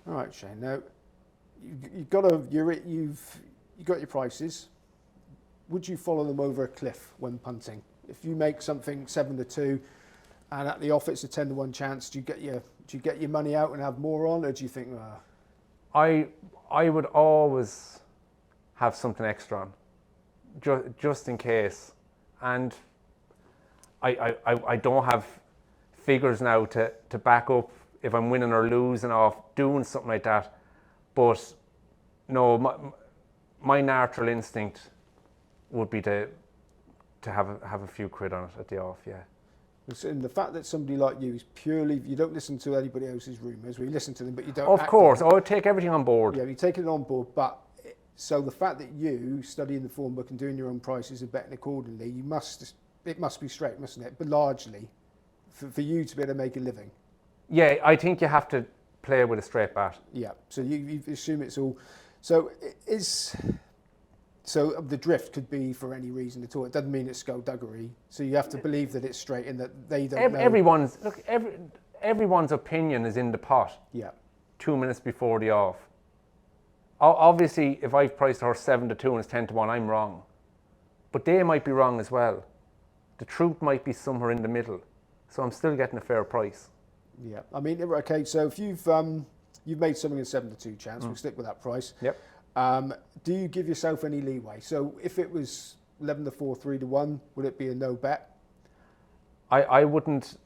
All right, Shane. Now you've got your prices. Would you follow them over a cliff when punting? If you make something 7-2, and at the off it's a 10-1 chance, do you get your money out and have more on, or do you think? I would always have something extra on, just in case. And I don't have figures now to back up if I'm winning or losing off doing something like that. But no, my natural instinct would be to have a few quid on it at the off, yeah. And the fact that somebody like you is purely, you don't listen to anybody else's rumours, you listen to them, but you don't. Of course, I would take everything on board. Yeah, you take it on board, but so the fact that you studying the form book and doing your own prices and betting accordingly, it must be straight, mustn't it? But largely, for you to be able to make a living. Yeah, I think you have to play with a straight bat. Yeah, so you assume it's all. So the drift could be for any reason at all. It doesn't mean it's skullduggery. So you have to believe that it's straight and that they don't know. Everyone's opinion is in the pot. Yeah. 2 minutes before the off. Obviously, if I've priced a horse 7-2 and it's 10-1, I'm wrong. But they might be wrong as well. The truth might be somewhere in the middle. So I'm still getting a fair price. Yeah. I mean, okay. So if you've made something a 7-2 chance, we'll stick with that price. Yep. Do you give yourself any leeway? So if it was 11-4, 3-1, would it be a no bet? I wouldn't.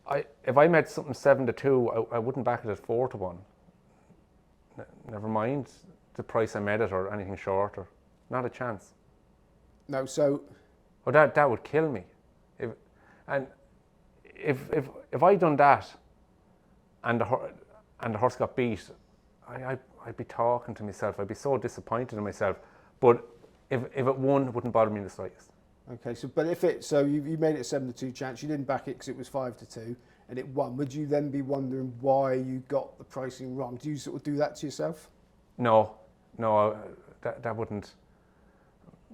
If I made something 7-2, I wouldn't back it at 4-1. Never mind the price I made it or anything shorter. Not a chance. No. So. Oh, that would kill me. If I'd done that, and the horse got beat, I'd be talking to myself. I'd be so disappointed in myself. But if it won, it wouldn't bother me in the slightest. Okay, so you made it a 7-2 chance. You didn't back it because it was 5-2, and it won. Would you then be wondering why you got the pricing wrong? Do you sort of do that to yourself? No, that wouldn't.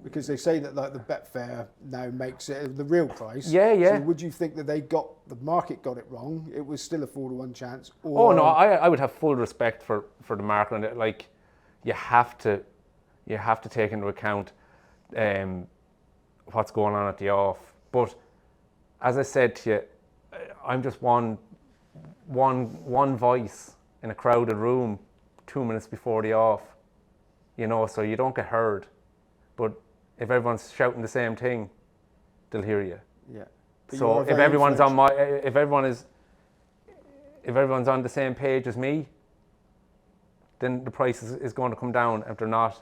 Because they say that like the Betfair now makes it the real price. Yeah. So would you think that the market got it wrong? It was still a 4-1 chance. Or... Oh no, I would have full respect for the market, and like you have to take into account what's going on at the off. But as I said to you, I'm just one voice in a crowded room 2 minutes before the off, so you don't get heard. But if everyone's shouting the same thing, they'll hear you. Yeah. So if everyone's on the same page as me, then the price is going to come down. If they're not,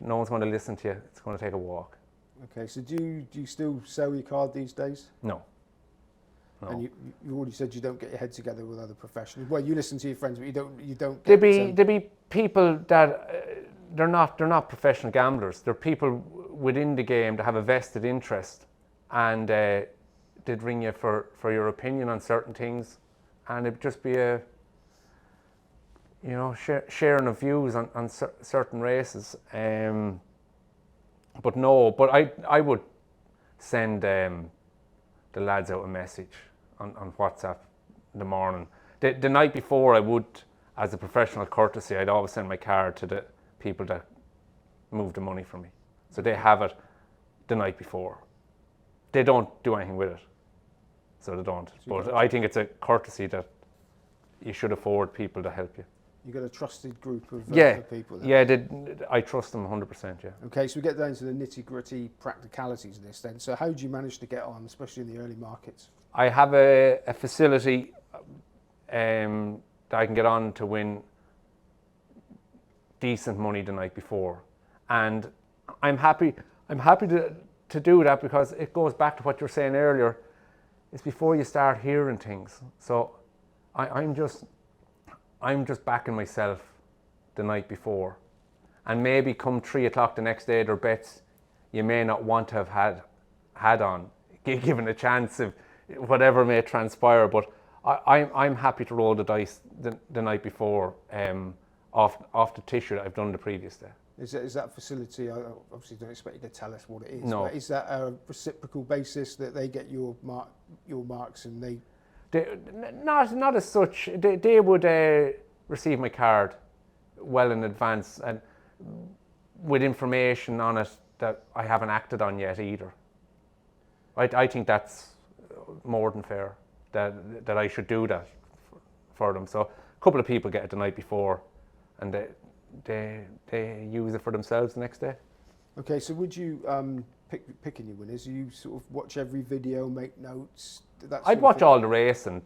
no one's going to listen to you. It's going to take a walk. Okay. So do you still sell your card these days? No. And you already said you don't get your head together with other professionals. Well, you listen to your friends, but you don't. There'd be people that they're not professional gamblers. They're people within the game that have a vested interest, and they'd ring you for your opinion on certain things, and it'd just be a sharing of views on certain races. But I would send the lads out a message on WhatsApp in the morning. The night before, I would, as a professional courtesy, I'd always send my card to the people that move the money for me. So they have it the night before. They don't do anything with it. So they don't. But I think it's a courtesy that you should afford people to help you. You've got a trusted group of people then. Yeah, I trust them 100%, yeah. Okay, so we get down to the nitty-gritty practicalities of this then. So how do you manage to get on, especially in the early markets? I have a facility that I can get on to win decent money the night before, and I'm happy to do that, because it goes back to what you were saying earlier. It's before you start hearing things. So I'm just backing myself the night before, and maybe come 3 o'clock the next day there are bets you may not want to have had on, given a chance of whatever may transpire. But I'm happy to roll the dice the night before off the tissue that I've done the previous day. Is that facility, I obviously don't expect you to tell us what it is, no. But is that a reciprocal basis that they get your marks and they... Not as such. They would receive my card well in advance and with information on it that I haven't acted on yet either. I think that's more than fair, that I should do that for them. So a couple of people get it the night before and they use it for themselves the next day. Okay, so would you picking your winners? You sort of watch every video, make notes. I'd watch all the race, and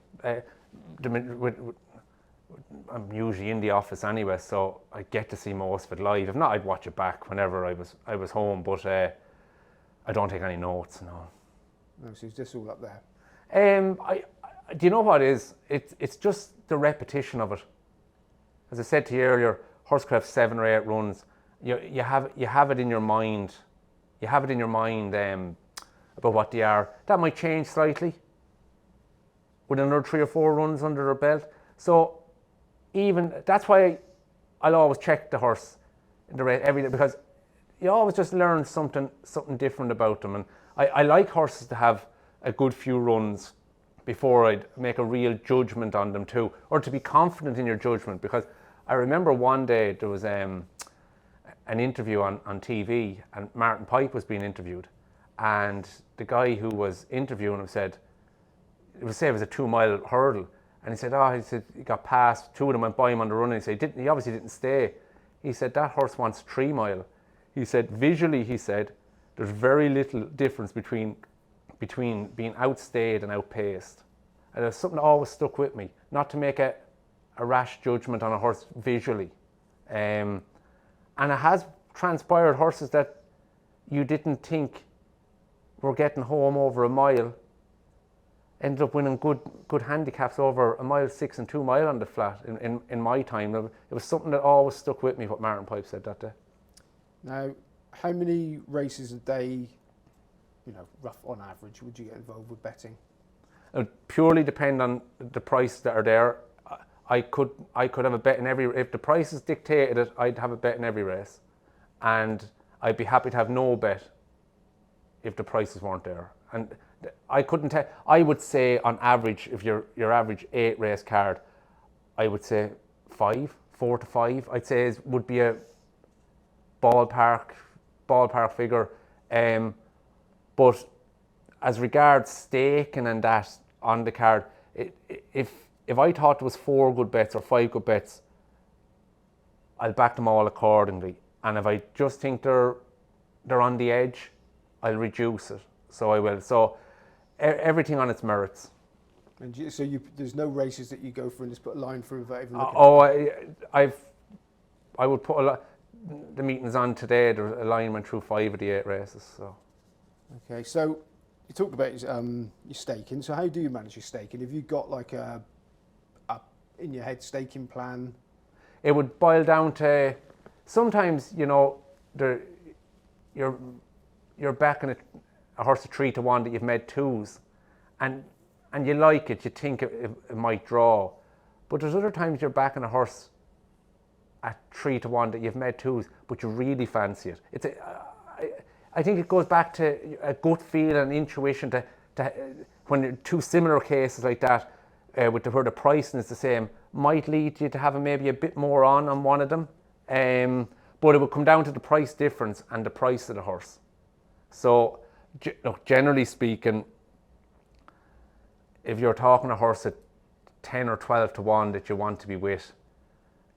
I'm usually in the office anyway, so I get to see most of it live. If not, I'd watch it back whenever I was home. But I don't take any notes. No. No, so it's just all up there. Do you know what it is? It's just the repetition of it. As I said to you earlier, horsecraft 7 or 8 runs. You have it in your mind. You have it in your mind about what they are. That might change slightly with another 3 or 4 runs under their belt. So even that's why I'll always check the horse in the race every day, because you always just learn something different about them. And I like horses to have a good few runs before I'd make a real judgment on them too, or to be confident in your judgment. Because I remember one day there was an interview on TV, and Martin Pipe was being interviewed, and the guy who was interviewing him said, it was a 2-mile hurdle, and he said he got past, 2 of them went by him on the run, and he said he obviously didn't stay. He said that horse wants 3 mile. He said visually, he said there's very little difference between being outstayed and outpaced. And it's something that always stuck with me, not to make a rash judgment on a horse visually. And it has transpired horses that you didn't think were getting home over a mile ended up winning good handicaps over 1.6 mile and 2 mile on the flat in my time. It was something that always stuck with me, what Martin Pipe said that day. Now, how many races a day, rough on average, would you get involved with betting? It would purely depend on the prices that are there. I could have a bet in every, if the prices dictated it, I'd have a bet in every race, and I'd be happy to have no bet if the prices weren't there. And I couldn't tell. I would say on average, if your average 8 race card, I would say 4 to 5. I'd say would be a ballpark figure. But as regards staking and that on the card, if I thought there was 4 good bets or 5 good bets, I'll back them all accordingly. And if I just think they're on the edge, I'll reduce it. So I will. So everything on its merits. And there's no races that you go for and just put a line through without even looking I would put the meetings on today. There's a line went through 5 of the 8 races. So. Okay, so you talked about your staking. So how do you manage your staking? Have you got like a in your head staking plan? It would boil down to sometimes you're backing a horse at 3 to 1 that you've made 2s, and you like it. You think it might draw, but there's other times you're backing a horse at 3 to 1 that you've made 2s, but you really fancy it. I think it goes back to a gut feel and intuition to when 2 similar cases like that, where the pricing is the same, might lead you to have maybe a bit more on one of them. But it would come down to the price difference and the price of the horse. So, generally speaking, if you're talking a horse at 10 or 12 to 1 that you want to be with,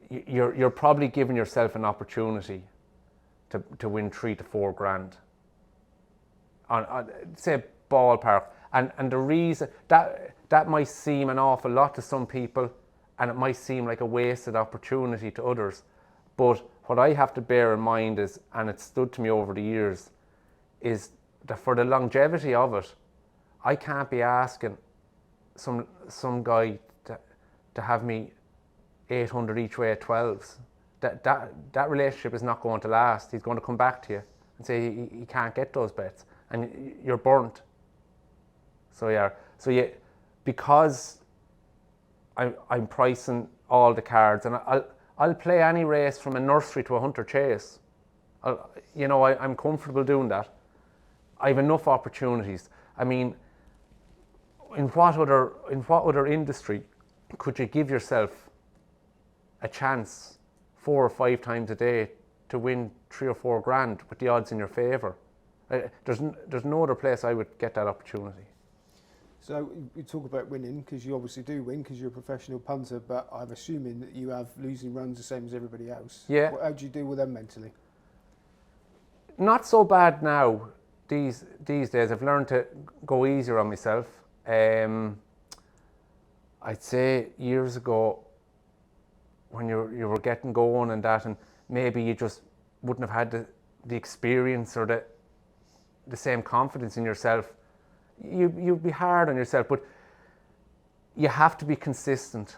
you're probably giving yourself an opportunity to win 3 to 4 grand. On say ballpark, and the reason that might seem an awful lot to some people, and it might seem like a wasted opportunity to others. But what I have to bear in mind is, and it's stood to me over the years, is that for the longevity of it, I can't be asking some guy to have me 800 each way at 12s. That relationship is not going to last. He's going to come back to you and say he can't get those bets, and you're burnt. So because I'm pricing all the cards, and I'll play any race from a nursery to a hunter chase. I'm comfortable doing that. I have enough opportunities. I mean, in what other industry could you give yourself a chance 4 or 5 times a day to win 3 or 4 grand with the odds in your favour. There's no other place I would get that opportunity. So you talk about winning, because you obviously do win because you're a professional punter, but I'm assuming that you have losing runs the same as everybody else. Yeah. How do you deal with them mentally? Not so bad now these days. I've learned to go easier on myself. I'd say years ago, when you were getting going and that, and maybe you just wouldn't have had the experience or the same confidence in yourself, you'd be hard on yourself. But you have to be consistent.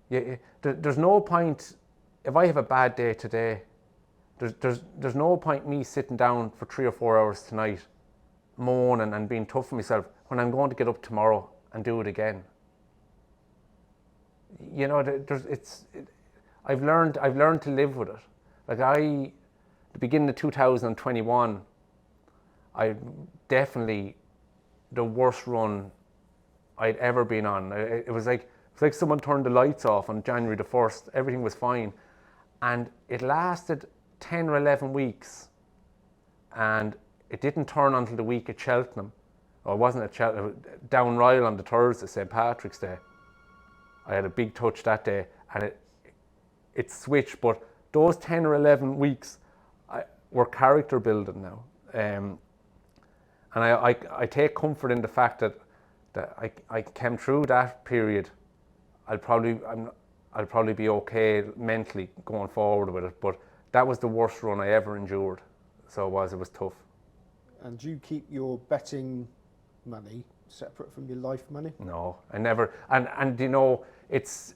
There's no point, if I have a bad day today, there's no point me sitting down for 3 or 4 hours tonight moaning and being tough on myself when I'm going to get up tomorrow and do it again. You know, I've learned to live with it. Like the beginning of 2021, I definitely the worst run I'd ever been on. It was like someone turned the lights off on January the 1st. Everything was fine, and it lasted 10 or 11 weeks, and it didn't turn until the week at Cheltenham. Or it wasn't at Cheltenham, down Ryle on the Thursday, St. Patrick's Day. I had a big touch that day, and it switched. But those 10 or 11 weeks were character building now, and I take comfort in the fact that I came through that period. I'll probably be okay mentally going forward with it. But that was the worst run I ever endured. So it was tough. And do you keep your betting money separate from your life money? No, I never. And you know, it's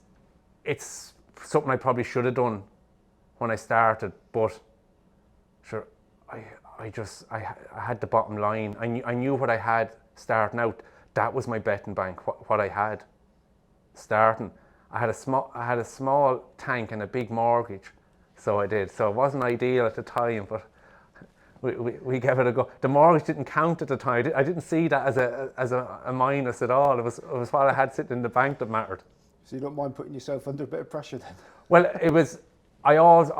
something I probably should have done when I started. But sure, I had the bottom line. I knew what I had starting out. That was my betting bank. What I had starting. I had a small tank and a big mortgage. So I did. So it wasn't ideal at the time, but we gave it a go. The mortgage didn't count at the time. I didn't see that as a minus at all. It was what I had sitting in the bank that mattered. So you don't mind putting yourself under a bit of pressure then? Well, it was. I always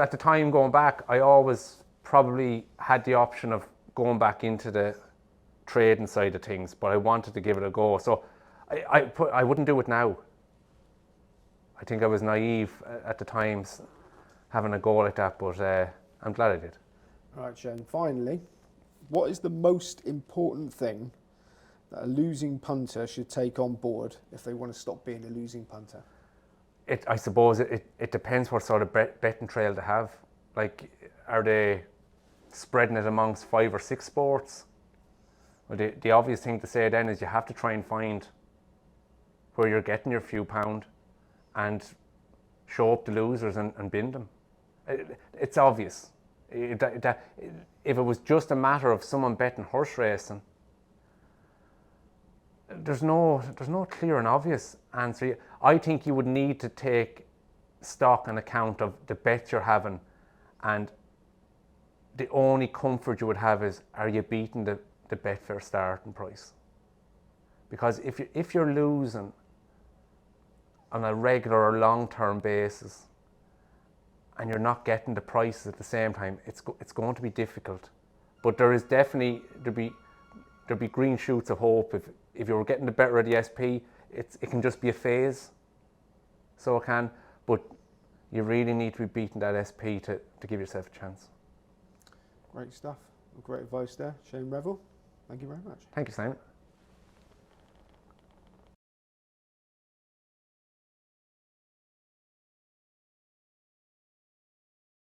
at the time going back, I always probably had the option of going back into the trading side of things, but I wanted to give it a go. So I wouldn't do it now. I think I was naive at the times having a go like that, but I'm glad I did. All right, Shane, finally, what is the most important thing that a losing punter should take on board if they want to stop being a losing punter? I suppose it depends what sort of betting trail they have. Like, are they spreading it amongst 5 or 6 sports? Well, the obvious thing to say then is you have to try and find where you're getting your few pound and show up the losers and bin them. It's obvious. If it was just a matter of someone betting horse racing, there's no clear and obvious answer. I think you would need to take stock and account of the bets you're having, and the only comfort you would have is, are you beating the Betfair starting price? Because if you're losing on a regular or long-term basis and you're not getting the prices at the same time, it's going to be difficult. But there is definitely there'll be green shoots of hope. If you're getting the better of the SP, it can just be a phase. So it can, but you really need to be beating that SP to give yourself a chance. Great stuff. Great advice there, Shane Reville. Thank you very much. Thank you, Simon.